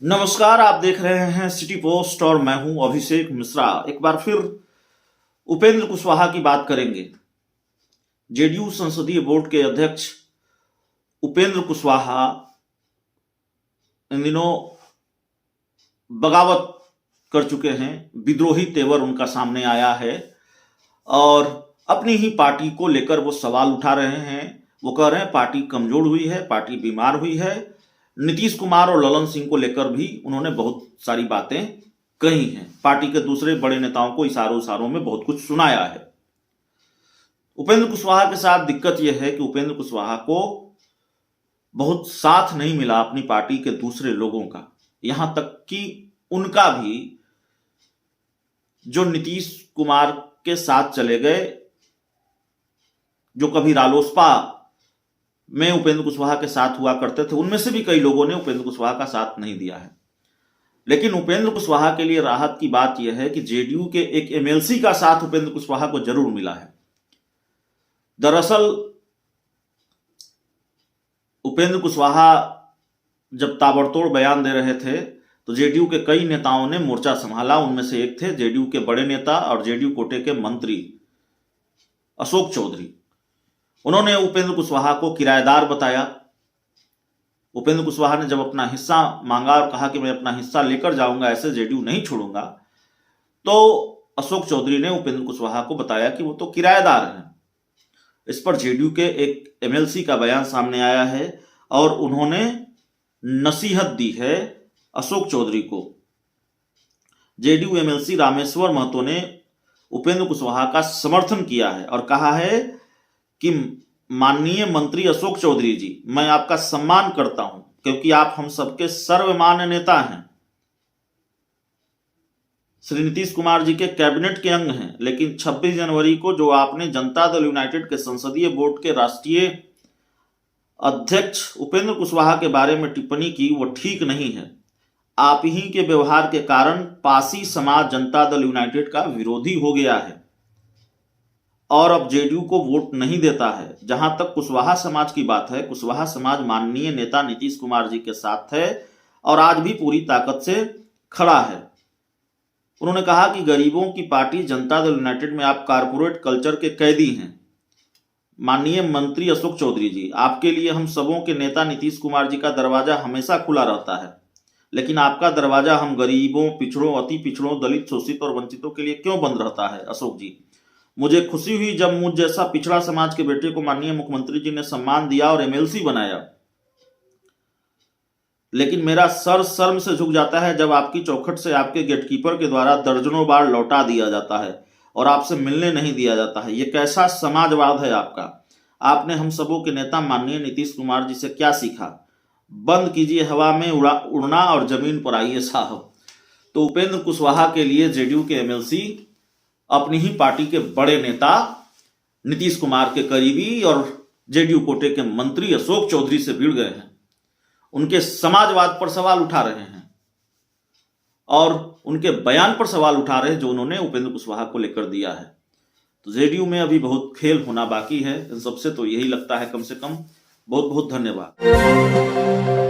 नमस्कार, आप देख रहे हैं सिटी पोस्ट और मैं हूं अभिषेक मिश्रा। एक बार फिर उपेंद्र कुशवाहा की बात करेंगे। जेडीयू संसदीय बोर्ड के अध्यक्ष उपेंद्र कुशवाहा इन दिनों बगावत कर चुके हैं। विद्रोही तेवर उनका सामने आया है और अपनी ही पार्टी को लेकर वो सवाल उठा रहे हैं। वो कह रहे हैं पार्टी कमजोर हुई है, पार्टी बीमार हुई है। नीतीश कुमार और ललन सिंह को लेकर भी उन्होंने बहुत सारी बातें कही हैं। पार्टी के दूसरे बड़े नेताओं को इशारों इशारों में बहुत कुछ सुनाया है। उपेंद्र कुशवाहा के साथ दिक्कत यह है कि उपेंद्र कुशवाहा को बहुत साथ नहीं मिला अपनी पार्टी के दूसरे लोगों का। यहां तक कि उनका भी जो नीतीश कुमार के साथ चले गए, जो कभी रालोसपा में उपेंद्र कुशवाहा के साथ हुआ करते थे, उनमें से भी कई लोगों ने उपेंद्र कुशवाहा का साथ नहीं दिया है। लेकिन उपेंद्र कुशवाहा के लिए राहत की बात यह है कि जेडीयू के एक एमएलसी का साथ उपेंद्र कुशवाहा को जरूर मिला है। दरअसल उपेंद्र कुशवाहा जब ताबड़तोड़ बयान दे रहे थे तो जेडीयू के कई नेताओं ने मोर्चा संभाला। उनमें से एक थे जेडीयू के बड़े नेता और जेडीयू कोटे के मंत्री अशोक चौधरी। उन्होंने उपेंद्र कुशवाहा को किराएदार बताया। उपेंद्र कुशवाहा ने जब अपना हिस्सा मांगा और कहा कि मैं अपना हिस्सा लेकर जाऊंगा, ऐसे जेडीयू नहीं छोड़ूंगा, तो अशोक चौधरी ने उपेंद्र कुशवाहा को बताया कि वो तो किराएदार हैं। इस पर जेडीयू के एक एमएलसी का बयान सामने आया है और उन्होंने नसीहत दी है अशोक चौधरी को। जेडीयू एमएलसी रामेश्वर महतो ने उपेंद्र कुशवाहा का समर्थन किया है और कहा है कि माननीय मंत्री अशोक चौधरी जी, मैं आपका सम्मान करता हूं क्योंकि आप हम सबके सर्वमान्य नेता हैं। श्री नीतीश कुमार जी के कैबिनेट के अंग हैं, लेकिन 26 जनवरी को जो आपने जनता दल यूनाइटेड के संसदीय बोर्ड के राष्ट्रीय अध्यक्ष उपेंद्र कुशवाहा के बारे में टिप्पणी की, वो ठीक नहीं है। आप ही के व्यवहार के कारण पासी समाज जनता दल यूनाइटेड का विरोधी हो गया है और अब जेडीयू को वोट नहीं देता है। जहां तक कुशवाहा समाज की बात है, कुशवाहा समाज माननीय नेता नीतीश कुमार जी के साथ है और आज भी पूरी ताकत से खड़ा है। उन्होंने कहा कि गरीबों की पार्टी जनता दल यूनाइटेड में आप कारपोरेट कल्चर के कैदी हैं। माननीय मंत्री अशोक चौधरी जी, आपके लिए हम सबों के नेता नीतीश कुमार जी का दरवाजा हमेशा खुला रहता है, लेकिन आपका दरवाजा हम गरीबों, पिछड़ों, अति पिछड़ों, दलित, शोषित और वंचितों के लिए क्यों बंद रहता है? अशोक जी, मुझे खुशी हुई जब मुझ जैसा पिछड़ा समाज के बेटे को माननीय मुख्यमंत्री जी ने सम्मान दिया और एमएलसी बनाया, लेकिन मेरा सर शर्म से झुक जाता है जब आपकी चौखट से आपके गेटकीपर के द्वारा दर्जनों बार लौटा दिया जाता है और आपसे मिलने नहीं दिया जाता है। ये कैसा समाजवाद है आपका? आपने हम सबों के नेता माननीय नीतीश कुमार जी से क्या सीखा? बंद कीजिए हवा में उड़ना और जमीन पर आइए साहब। तो उपेंद्र कुशवाहा के लिए जेडीयू के एमएलसी अपनी ही पार्टी के बड़े नेता नीतीश कुमार के करीबी और जेडीयू कोटे के मंत्री अशोक चौधरी से भिड़ गए हैं। उनके समाजवाद पर सवाल उठा रहे हैं और उनके बयान पर सवाल उठा रहे हैं जो उन्होंने उपेंद्र कुशवाहा को लेकर दिया है। तो जेडीयू में अभी बहुत खेल होना बाकी है। इन सबसे तो यही लगता है कम से कम। बहुत बहुत धन्यवाद।